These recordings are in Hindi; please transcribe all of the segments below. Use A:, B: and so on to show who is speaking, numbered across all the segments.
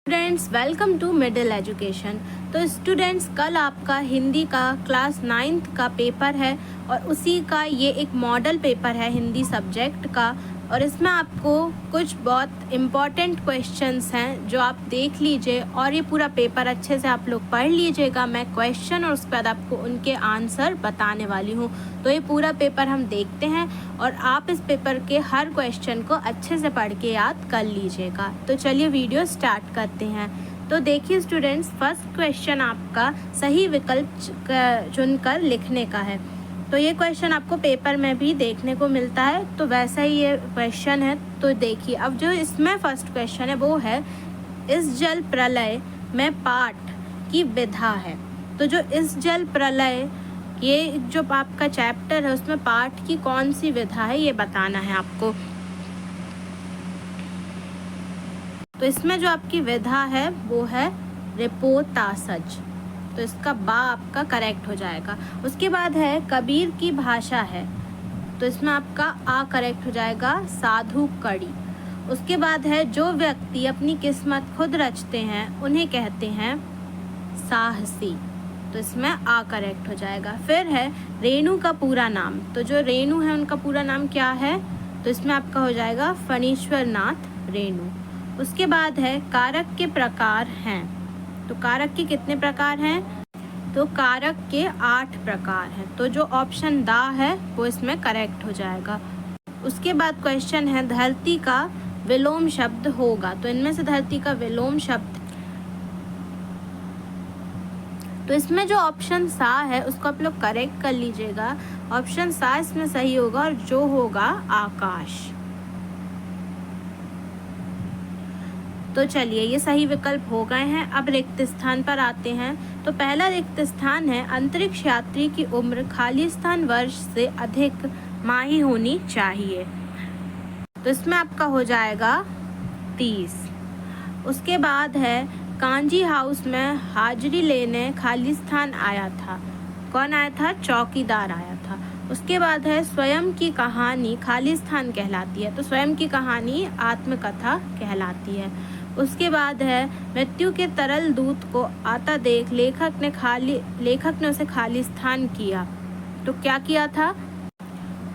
A: Students, welcome to middle education. तो स्टूडेंट्स, कल आपका हिंदी का क्लास 9th का पेपर है और उसी का ये एक मॉडल पेपर है हिंदी सब्जेक्ट का। और इसमें आपको कुछ बहुत इम्पॉर्टेंट क्वेश्चंस हैं जो आप देख लीजिए और ये पूरा पेपर अच्छे से आप लोग पढ़ लीजिएगा। मैं क्वेश्चन और उसके बाद आपको उनके आंसर बताने वाली हूँ। तो ये पूरा पेपर हम देखते हैं और आप इस पेपर के हर क्वेश्चन को अच्छे से पढ़ के याद कर लीजिएगा। तो चलिए वीडियो स्टार्ट करते हैं। तो देखिए स्टूडेंट्स, फर्स्ट क्वेश्चन आपका सही विकल्प चुनकर लिखने का है। तो ये क्वेश्चन आपको पेपर में भी देखने को मिलता है, तो वैसा ही ये क्वेश्चन है। तो देखिए, अब जो इसमें फर्स्ट क्वेश्चन है वो है इस जल प्रलय में पाठ की विधा है। तो जो इस जल प्रलय, ये जो आपका चैप्टर है उसमें पाठ की कौन सी विधा है ये बताना है आपको। तो इसमें जो आपकी विधा है वो है रिपोतासज, तो इसका बा आपका करेक्ट हो जाएगा। उसके बाद है कबीर की भाषा है, तो इसमें आपका आ करेक्ट हो जाएगा, साधु कड़ी। उसके बाद है जो व्यक्ति अपनी किस्मत खुद रचते हैं उन्हें कहते हैं साहसी, तो इसमें आ करेक्ट हो जाएगा। फिर है रेणु का पूरा नाम, तो जो रेणु है उनका पूरा नाम क्या है, तो इसमें आपका हो जाएगा फणीश्वर नाथ रेणु। उसके बाद है कारक के प्रकार हैं, तो कारक के कितने प्रकार हैं, तो कारक के 8 प्रकार हैं। तो जो ऑप्शन दा है वो इसमें करेक्ट हो जाएगा। उसके बाद क्वेश्चन है धरती का विलोम शब्द होगा, तो इनमें से धरती का विलोम शब्द, तो इसमें जो ऑप्शन सा है उसको आप लोग करेक्ट कर लीजिएगा। ऑप्शन सा इसमें सही होगा और जो होगा आकाश। तो चलिए, ये सही विकल्प हो गए हैं। अब रिक्त स्थान पर आते हैं। तो पहला रिक्त स्थान है अंतरिक्ष यात्री की उम्र खाली स्थान वर्ष से अधिक माही होनी चाहिए, तो इसमें आपका हो जाएगा 30। उसके बाद है कांजी हाउस में हाजिरी लेने खाली स्थान आया था, कौन आया था, चौकीदार आया था। उसके बाद है स्वयं की कहानी खाली स्थान कहलाती है, तो स्वयं की कहानी आत्मकथा कहलाती है। उसके बाद है मृत्यु के तरल दूत को आता देख लेखक ने उसे खाली स्थान किया, तो क्या किया था,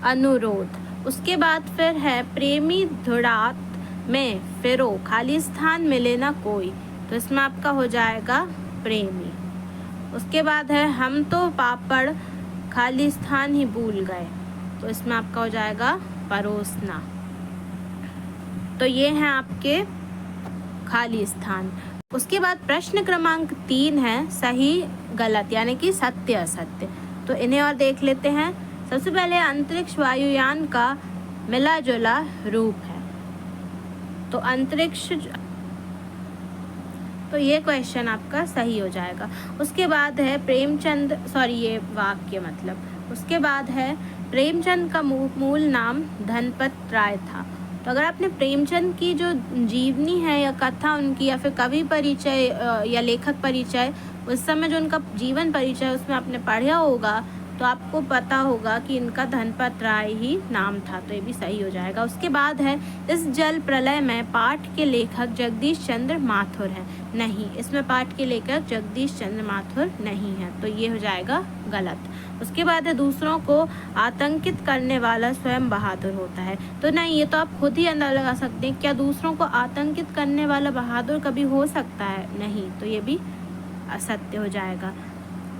A: अनुरोध। उसके बाद फिर है प्रेमी धुड़ात में फिरो खाली स्थान मिले ना कोई, तो इसमें आपका हो जाएगा प्रेमी। उसके बाद है हम तो पापड़ खाली स्थान ही भूल गए, तो इसमें आपका हो जाएगा परोसना। तो ये हैं आपके खाली स्थान। उसके बाद प्रश्न क्रमांक 3 है सही गलत, यानी कि सत्य असत्य। तो इन्हें और देख लेते हैं। सबसे पहले अंतरिक्ष वायुयान का मिला जुला रूप है, तो अंतरिक्ष, तो ये क्वेश्चन आपका सही हो जाएगा। उसके बाद है प्रेमचंद, ये वाक्य मतलब। उसके बाद है प्रेमचंद का मूल नाम धनपत राय था, तो अगर आपने प्रेमचंद की जो जीवनी है या कथा उनकी या फिर कवि परिचय या लेखक परिचय, उस समय जो उनका जीवन परिचय उसमें आपने पढ़ा होगा तो आपको पता होगा कि इनका धनपत राय ही नाम था, तो ये भी सही हो जाएगा। उसके बाद है इस जल प्रलय में पाठ के लेखक जगदीश चंद्र माथुर हैं, नहीं, इसमें पाठ के लेखक जगदीश चंद्र माथुर नहीं है, तो ये हो जाएगा गलत। उसके बाद है दूसरों को आतंकित करने वाला स्वयं बहादुर होता है, तो नहीं, ये तो आप खुद ही अंदाजा लगा सकते हैं, क्या दूसरों को आतंकित करने वाला बहादुर कभी हो सकता है, नहीं, तो ये भी असत्य हो जाएगा।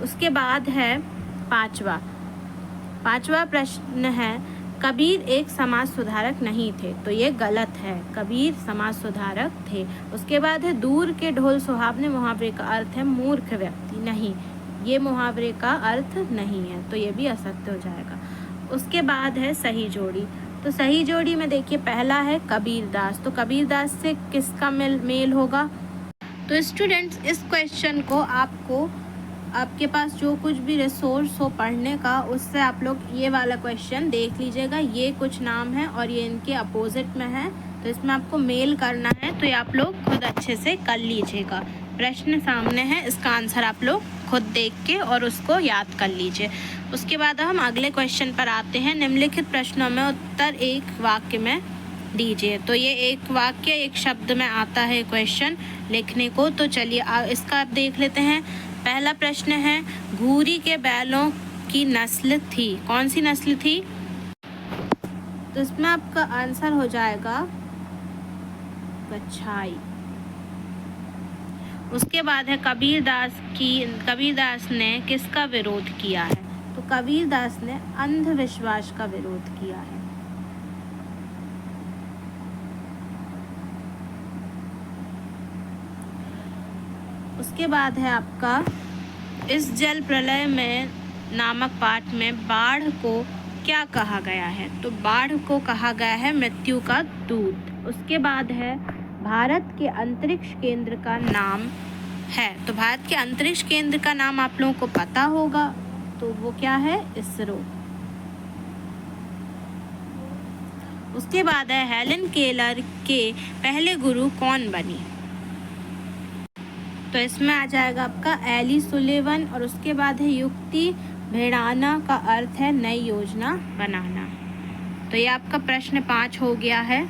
A: उसके बाद है पांचवा प्रश्न है कबीर एक समाज सुधारक नहीं थे, तो ये गलत है, कबीर समाज सुधारक थे। उसके बाद है दूर के ढोल सुहावने मुहावरे का अर्थ है मूर्ख व्यक्ति, नहीं, ये मुहावरे का अर्थ नहीं है, तो ये भी असत्य हो जाएगा। उसके बाद है सही जोड़ी, तो सही जोड़ी में देखिए पहला है कबीरदास, तो कबीरदास से किसका मेल होगा। तो स्टूडेंट्स, इस क्वेश्चन को आपके पास जो कुछ भी रिसोर्स हो पढ़ने का, उससे आप लोग ये वाला क्वेश्चन देख लीजिएगा। ये कुछ नाम है और ये इनके अपोजिट में है, तो इसमें आपको मेल करना है, तो ये आप लोग खुद अच्छे से कर लीजिएगा। प्रश्न सामने है, इसका आंसर आप लोग खुद देख के और उसको याद कर लीजिए। उसके बाद हम अगले क्वेश्चन पर आते हैं। निम्नलिखित प्रश्नों में उत्तर एक वाक्य में दीजिए। तो ये एक वाक्य एक शब्द में आता है क्वेश्चन लिखने को। तो चलिए इसका आप देख लेते हैं। पहला प्रश्न है, घूरी के बैलों की नस्ल थी, कौन सी नस्ल थी? तो इसमें आपका आंसर हो जाएगा कछाई। उसके बाद है, कबीरदास ने किसका विरोध किया है? तो कबीरदास ने अंधविश्वास का विरोध किया है। उसके बाद है आपका, इस जल प्रलय में नामक पाठ में बाढ़ को क्या कहा गया है? तो बाढ़ को कहा गया है मृत्यु का दूत। उसके बाद है, भारत के अंतरिक्ष केंद्र का नाम है। तो भारत के अंतरिक्ष केंद्र का नाम आप लोगों को पता होगा, तो वो क्या है? इसरो। उसके बाद है, हेलन केलर के पहले गुरु कौन बनी? तो इसमें आ जाएगा आपका एली सुलेवन। और उसके बाद है, युक्ति भेड़ाना का अर्थ है नई योजना बनाना। तो ये आपका प्रश्न 5 हो गया है।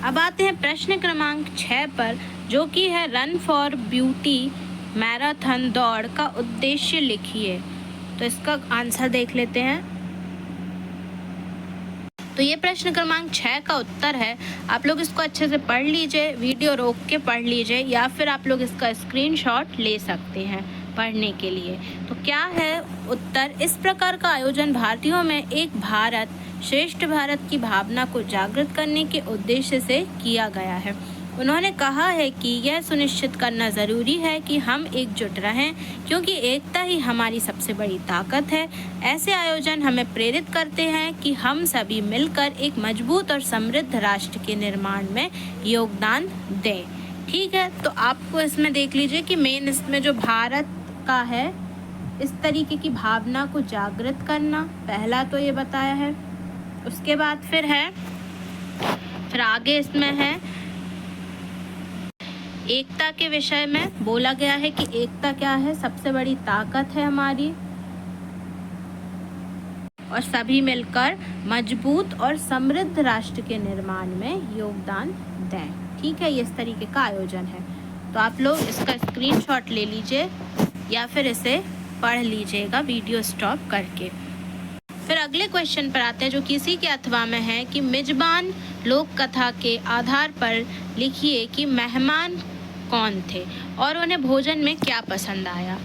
A: अब आते हैं प्रश्न क्रमांक 6 पर, जो कि है रन फॉर ब्यूटी मैराथन दौड़ का उद्देश्य लिखिए। तो इसका आंसर देख लेते हैं। तो ये प्रश्न क्रमांक 6 का उत्तर है। आप लोग इसको अच्छे से पढ़ लीजिए, वीडियो रोक के पढ़ लीजिए, या फिर आप लोग इसका स्क्रीनशॉट ले सकते हैं पढ़ने के लिए। तो क्या है उत्तर? इस प्रकार का आयोजन भारतीयों में एक भारत श्रेष्ठ भारत की भावना को जागृत करने के उद्देश्य से किया गया है। उन्होंने कहा है कि यह सुनिश्चित करना ज़रूरी है कि हम एकजुट रहें, क्योंकि एकता ही हमारी सबसे बड़ी ताकत है। ऐसे आयोजन हमें प्रेरित करते हैं कि हम सभी मिलकर एक मजबूत और समृद्ध राष्ट्र के निर्माण में योगदान दें। ठीक है, तो आपको इसमें देख लीजिए कि मेन इसमें जो भारत का है, इस तरीके की भावना को जागृत करना, पहला तो ये बताया है। उसके बाद फिर आगे इसमें है, एकता के विषय में बोला गया है कि एकता क्या है? सबसे बड़ी ताकत है हमारी, और सभी मिलकर मजबूत और समृद्ध राष्ट्र के निर्माण में योगदान दें। ठीक है, ये इस तरीके का आयोजन है। तो आप लोग इसका स्क्रीनशॉट ले लीजिए या फिर इसे पढ़ लीजिएगा वीडियो स्टॉप करके। फिर अगले क्वेश्चन पर आते हैं, जो किसी के अथवा में है कि मेजबान लोक कथा के आधार पर लिखिए कि मेहमान कौन थे और उन्हें भोजन में क्या पसंद आया।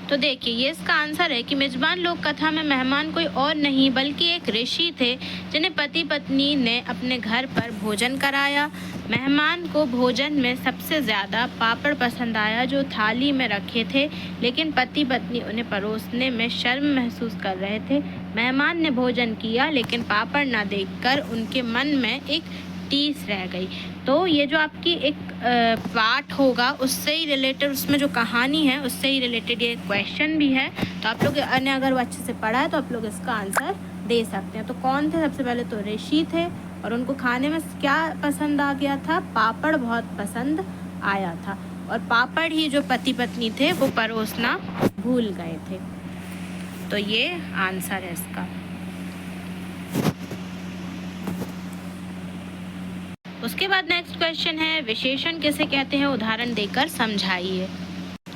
A: तो देखिए, ये इसका आंसर है कि मेजबान लोक कथा में मेहमान कोई और नहीं बल्कि एक ऋषि थे, जिन्हें पति पत्नी ने अपने घर पर भोजन कराया। मेहमान को भोजन में सबसे ज़्यादा पापड़ पसंद आया जो थाली में रखे थे, लेकिन पति पत्नी उन्हें परोसने में शर्म महसूस कर रहे थे। मेहमान ने भोजन किया, लेकिन पापड़ न देखकर उनके मन में एक टीस रह गई। तो ये जो आपकी एक पाठ होगा उससे ही रिलेटेड, उसमें जो कहानी है उससे ही रिलेटेड ये क्वेश्चन भी है। तो आप लोग ने अगर वो अच्छे से पढ़ा है तो आप लोग इसका आंसर दे सकते हैं। तो कौन थे? सबसे पहले तो ऋषि थे, और उनको खाने में क्या पसंद आ गया था? पापड़ बहुत पसंद आया था, और पापड़ ही जो पति पत्नी थे वो परोसना भूल गए थे। तो ये आंसर है इसका। उसके बाद नेक्स्ट क्वेश्चन है, विशेषण किसे कहते हैं? उदाहरण देकर समझाइए।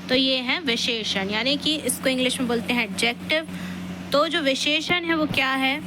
A: तो ये है विशेषण, यानी कि इसको इंग्लिश में बोलते हैं एडजेक्टिव। तो जो विशेषण है वो क्या है?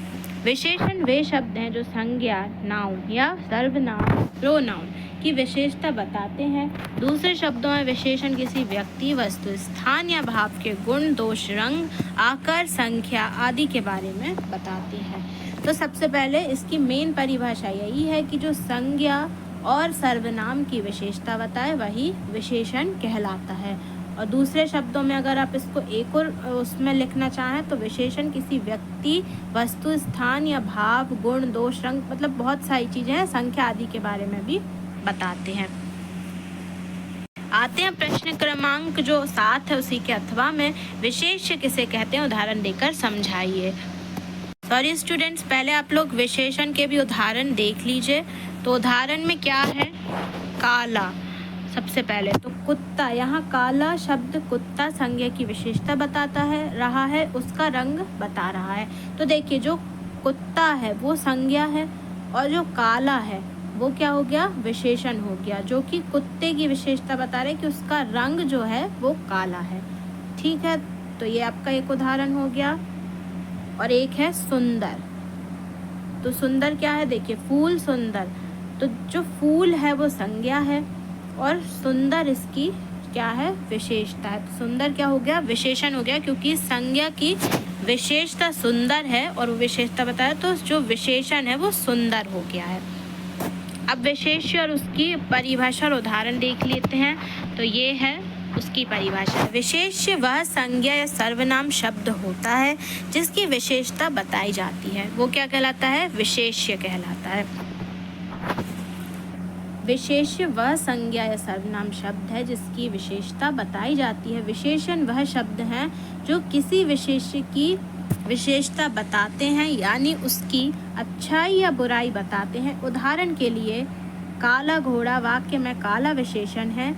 A: विशेषण वे शब्द हैं जो संज्ञा, नाउन या सर्वनाम, प्रोनाउन की विशेषता बताते हैं। दूसरे शब्दों में विशेषण किसी व्यक्ति, वस्तु, स्थान या भाव के गुण, दोष, रंग, आकार, संख्या आदि के बारे में बताते हैं। तो सबसे पहले इसकी मेन परिभाषा यही है कि जो संज्ञा और सर्वनाम की विशेषता बताए वही विशेषण कहलाता है। और दूसरे शब्दों में अगर आप इसको एक और उसमें लिखना चाहें तो विशेषण किसी व्यक्ति, वस्तु, स्थान या भाव, गुण, दोष, रंग, मतलब बहुत सारी चीज़ें हैं, संख्या आदि के बारे में भी बताते हैं। आते हैं प्रश्न क्रमांक जो 7 है उसी के अथवा में, विशेष्य किसे कहते हैं? उदाहरण देकर समझाइए। सॉरी स्टूडेंट्स, पहले आप लोग विशेषण के भी उदाहरण देख लीजिए। तो उदाहरण में क्या है? काला। सबसे पहले तो कुत्ता, यहाँ काला शब्द कुत्ता संज्ञा की विशेषता बताता रहा है, उसका रंग बता रहा है। तो देखिए, जो कुत्ता है वो संज्ञा है और जो काला है वो क्या हो गया, विशेषण हो गया, जो कि कुत्ते की विशेषता बता रहे कि उसका रंग जो है वो काला है। ठीक है, तो ये आपका एक उदाहरण हो गया। और एक है सुंदर। तो सुंदर क्या है, देखिए फूल सुंदर, तो जो फूल है वो संज्ञा है और सुंदर इसकी क्या है, विशेषता है। तो सुंदर क्या हो गया, विशेषण हो गया, क्योंकि संज्ञा की विशेषता सुंदर है और विशेषता बताया, तो जो विशेषण है वो सुंदर हो गया है। अब विशेष्य और उसकी परिभाषा और उदाहरण देख लेते हैं। तो ये है उसकी परिभाषा। विशेष्य वह संज्ञा या सर्वनाम शब्द होता है जिसकी विशेषता बताई जाती है, वो क्या कहलाता है, विशेष्य कहलाता है। विशेष्य वह संज्ञा या सर्वनाम शब्द है जिसकी विशेषता बताई जाती है। विशेषण वह शब्द हैं जो किसी विशेष्य की विशेषता बताते हैं, यानी उसकी अच्छाई या बुराई बताते हैं। उदाहरण के लिए काला घोड़ा वाक्य में काला विशेषण है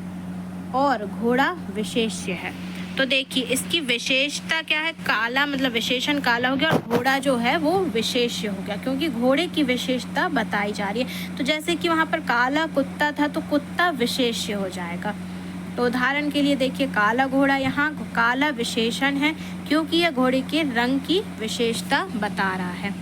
A: और घोड़ा विशेष्य है। तो देखिए इसकी विशेषता क्या है, काला मतलब विशेषण काला हो गया और घोड़ा जो है वो विशेष्य हो गया, क्योंकि घोड़े की विशेषता बताई जा रही है। तो जैसे कि वहाँ पर काला कुत्ता था तो कुत्ता विशेष्य हो जाएगा। तो उदाहरण के लिए देखिए काला घोड़ा, यहाँ काला विशेषण है क्योंकि यह घोड़े के रंग की विशेषता बता रहा है।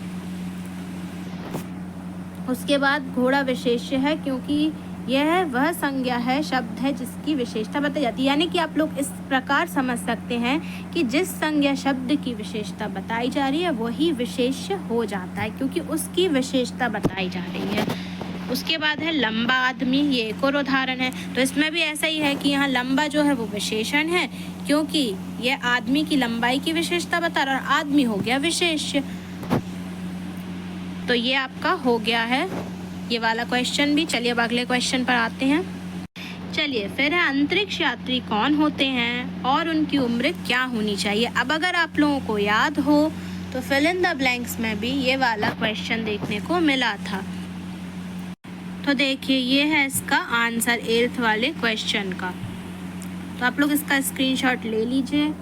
A: उसके बाद घोड़ा विशेष्य है क्योंकि यह वह संज्ञा है, शब्द है जिसकी विशेषता बताई जाती है। यानी कि आप लोग इस प्रकार समझ सकते हैं कि जिस संज्ञा शब्द की विशेषता बताई जा रही है वही विशेष्य हो जाता है, क्योंकि उसकी विशेषता बताई जा रही है। उसके बाद है लंबा आदमी, ये एक और उदाहरण है। तो इसमें भी ऐसा ही है कि यहाँ लंबा जो है वो विशेषण है क्योंकि यह आदमी की लंबाई की विशेषता बता रहा है और आदमी हो गया विशेष्य। तो ये आपका हो गया है ये वाला क्वेश्चन भी। चलिए अब अगले क्वेश्चन पर आते हैं। चलिए फिर है अंतरिक्ष यात्री कौन होते हैं और उनकी उम्र क्या होनी चाहिए। अब अगर आप लोगों को याद हो तो फिल इन द ब्लैंक्स में भी ये वाला क्वेश्चन देखने को मिला था। तो देखिए ये है इसका आंसर 8th वाले क्वेश्चन का। तो आप लोग इसका स्क्रीनशॉट ले लीजिए।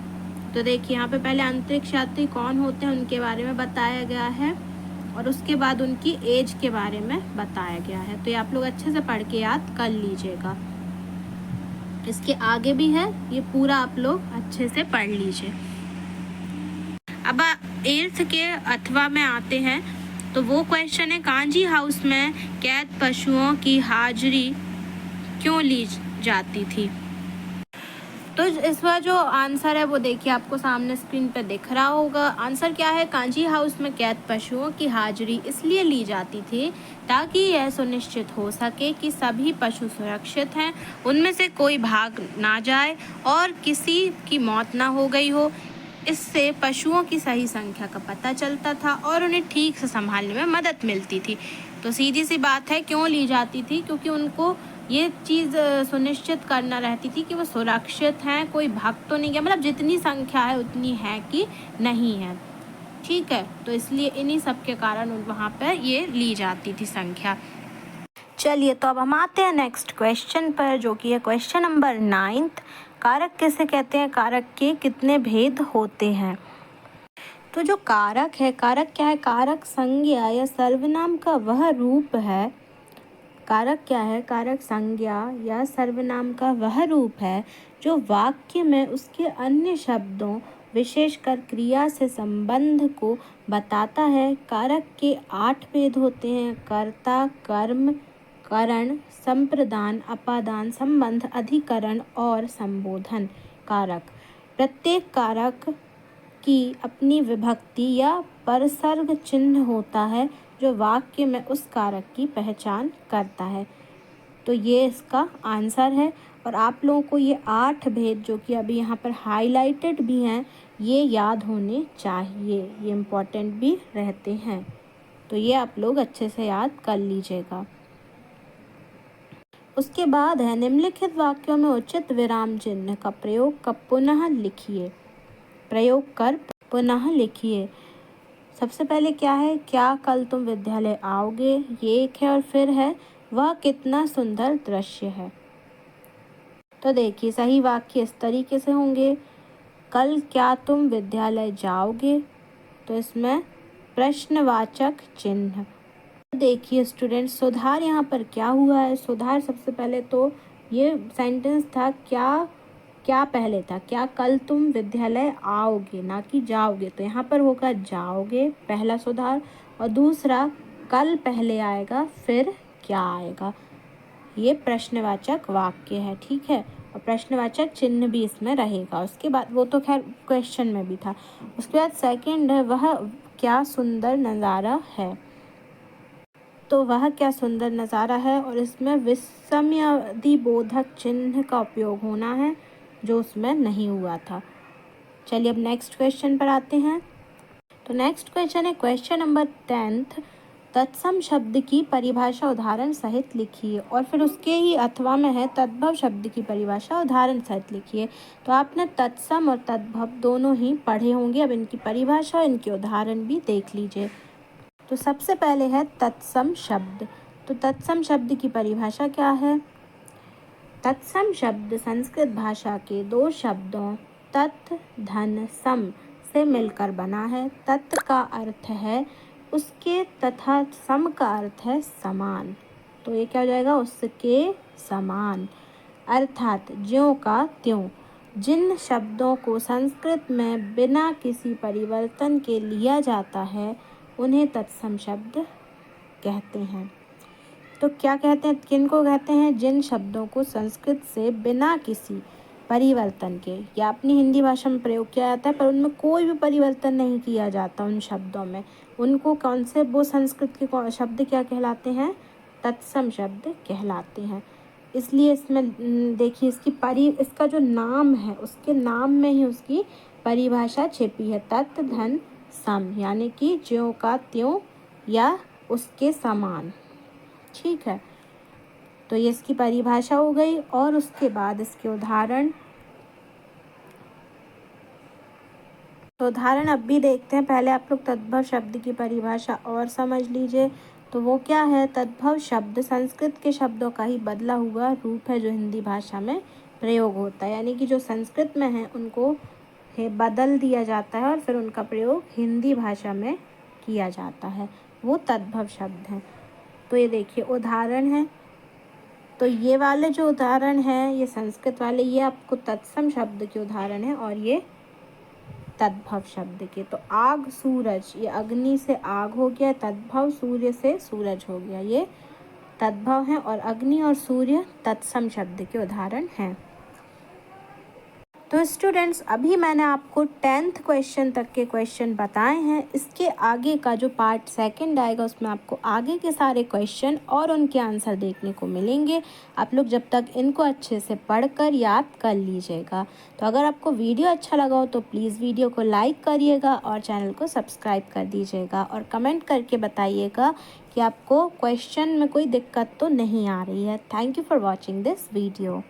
A: तो देखिए यहाँ पे पहले अंतरिक्ष यात्री कौन होते हैं उनके बारे में बताया गया है और उसके बाद उनकी एज के बारे में बताया गया है। तो ये आप लोग अच्छे से पढ़ के याद कर लीजिएगा। इसके आगे भी है, ये पूरा आप लोग अच्छे से पढ़ लीजिए। अब 8th के अथवा में आते हैं। तो वो क्वेश्चन है कांजी हाउस में कैद पशुओं की हाजिरी क्यों ली जाती थी। तो इसका जो आंसर है वो देखिए आपको सामने स्क्रीन पर दिख रहा होगा। आंसर क्या है, कांजी हाउस में कैद पशुओं की हाजिरी इसलिए ली जाती थी ताकि यह सुनिश्चित हो सके कि सभी पशु सुरक्षित हैं, उनमें से कोई भाग ना जाए और किसी की मौत ना हो गई हो। इससे पशुओं की सही संख्या का पता चलता था और उन्हें ठीक से संभालने में मदद मिलती थी। तो सीधी सी बात है क्यों ली जाती थी, क्योंकि उनको ये चीज़ सुनिश्चित करना रहती थी कि वो सुरक्षित हैं, कोई भाग तो नहीं गया, मतलब जितनी संख्या है उतनी है कि नहीं है। ठीक है, तो इसलिए इन्हीं सब के कारण वहाँ पर ये ली जाती थी संख्या। चलिए तो अब हम आते हैं नेक्स्ट क्वेश्चन पर, जो कि है क्वेश्चन नंबर 9th। कारक किसे कहते हैं, कारक के कितने भेद होते हैं। तो जो कारक है, कारक क्या है, कारक संज्ञा या सर्वनाम का वह रूप है। कारक क्या है, कारक संज्ञा या सर्वनाम का वह रूप है जो वाक्य में उसके अन्य शब्दों विशेषकर क्रिया से संबंध को बताता है। कारक के 8 भेद होते हैं, कर्ता, कर्म, करण, संप्रदान, अपादान, संबंध, अधिकरण और संबोधन। कारक, प्रत्येक कारक की अपनी विभक्ति या परसर्ग चिन्ह होता है जो वाक्य में उस कारक की पहचान करता है। तो ये इसका आंसर है। और आप लोगों को ये 8 भेद जो कि अभी यहाँ पर हाईलाइटेड भी हैं ये याद होने चाहिए, ये इम्पोर्टेंट भी रहते हैं। तो ये आप लोग अच्छे से याद कर लीजिएगा। उसके बाद है निम्नलिखित वाक्यों में उचित विराम चिन्ह का प्रयोग कर पुनः लिखिए। सबसे पहले क्या है, क्या कल तुम विद्यालय आओगे, ये एक है। और फिर है वह कितना सुंदर दृश्य है। तो देखिए सही वाक्य इस तरीके से होंगे, कल क्या तुम विद्यालय जाओगे, तो इसमें प्रश्नवाचक चिन्ह। देखिए स्टूडेंट्स, सुधार यहाँ पर क्या हुआ है। सुधार सबसे पहले तो ये सेंटेंस था क्या, क्या पहले था, क्या कल तुम विद्यालय आओगे, ना कि जाओगे। तो यहाँ पर होगा जाओगे पहला सुधार, और दूसरा कल पहले आएगा फिर क्या आएगा। ये प्रश्नवाचक वाक्य है, ठीक है, और प्रश्नवाचक चिन्ह भी इसमें रहेगा। उसके बाद वो तो खैर क्वेश्चन में भी था। उसके बाद सेकंड है वह क्या सुंदर नज़ारा है। तो वह क्या सुंदर नज़ारा है, और इसमें विस्मयादिबोधक चिन्ह का उपयोग होना है, जो उसमें नहीं हुआ था। चलिए अब नेक्स्ट क्वेश्चन पर आते हैं। तो नेक्स्ट क्वेश्चन है क्वेश्चन नंबर 10th। तत्सम शब्द की परिभाषा उदाहरण सहित लिखिए, और फिर उसके ही अथवा में है तद्भव शब्द की परिभाषा उदाहरण सहित लिखिए। तो आपने तत्सम और तद्भव दोनों ही पढ़े होंगे, अब इनकी परिभाषा, इनके उदाहरण भी देख लीजिए। तो सबसे पहले है तत्सम शब्द। तो तत्सम शब्द की परिभाषा क्या है। तत्सम शब्द संस्कृत भाषा के दो शब्दों तत् धन सम से मिलकर बना है। तत् का अर्थ है उसके तथा सम का अर्थ है समान। तो ये क्या हो जाएगा, उसके समान, अर्थात ज्यों का त्यों। जिन शब्दों को संस्कृत में बिना किसी परिवर्तन के लिया जाता है उन्हें तत्सम शब्द कहते हैं। तो क्या कहते हैं, किनको कहते हैं, जिन शब्दों को संस्कृत से बिना किसी परिवर्तन के या अपनी हिंदी भाषा में प्रयोग किया जाता है पर उनमें कोई भी परिवर्तन नहीं किया जाता उन शब्दों में, उनको कौन से, वो संस्कृत के शब्द क्या कहलाते हैं, तत्सम शब्द कहलाते हैं। इसलिए इसमें देखिए इसका जो नाम है उसके नाम में ही उसकी परिभाषा छिपी है, तत् धन सम, यानी कि ज्यों का त्यों या उसके समान, ठीक है। तो ये इसकी परिभाषा हो गई, और उसके बाद इसके उदाहरण। तो उदाहरण अब भी देखते हैं। पहले आप लोग तद्भव शब्द की परिभाषा और समझ लीजिए। तो वो क्या है, तद्भव शब्द संस्कृत के शब्दों का ही बदला हुआ रूप है जो हिंदी भाषा में प्रयोग होता है, यानी कि जो संस्कृत में है उनको बदल दिया जाता है और फिर उनका प्रयोग हिंदी भाषा में किया जाता है, वो तद्भव शब्द हैं। तो ये देखिए उदाहरण है। तो ये वाले जो उदाहरण हैं ये संस्कृत वाले, ये आपको तत्सम शब्द के उदाहरण हैं, और ये तद्भव शब्द के। तो आग सूरज, ये अग्नि से आग हो गया, तद्भव सूर्य से सूरज हो गया, ये तद्भव हैं, और अग्नि और सूर्य तत्सम शब्द के उदाहरण हैं। तो स्टूडेंट्स अभी मैंने आपको 10th क्वेश्चन तक के क्वेश्चन बताए हैं। इसके आगे का जो पार्ट सेकंड आएगा उसमें आपको आगे के सारे क्वेश्चन और उनके आंसर देखने को मिलेंगे। आप लोग जब तक इनको अच्छे से पढ़कर याद कर लीजिएगा। तो अगर आपको वीडियो अच्छा लगा हो तो प्लीज़ वीडियो को लाइक करिएगा और चैनल को सब्सक्राइब कर दीजिएगा, और कमेंट करके बताइएगा कि आपको क्वेश्चन में कोई दिक्कत तो नहीं आ रही है। Thank you for watching this video.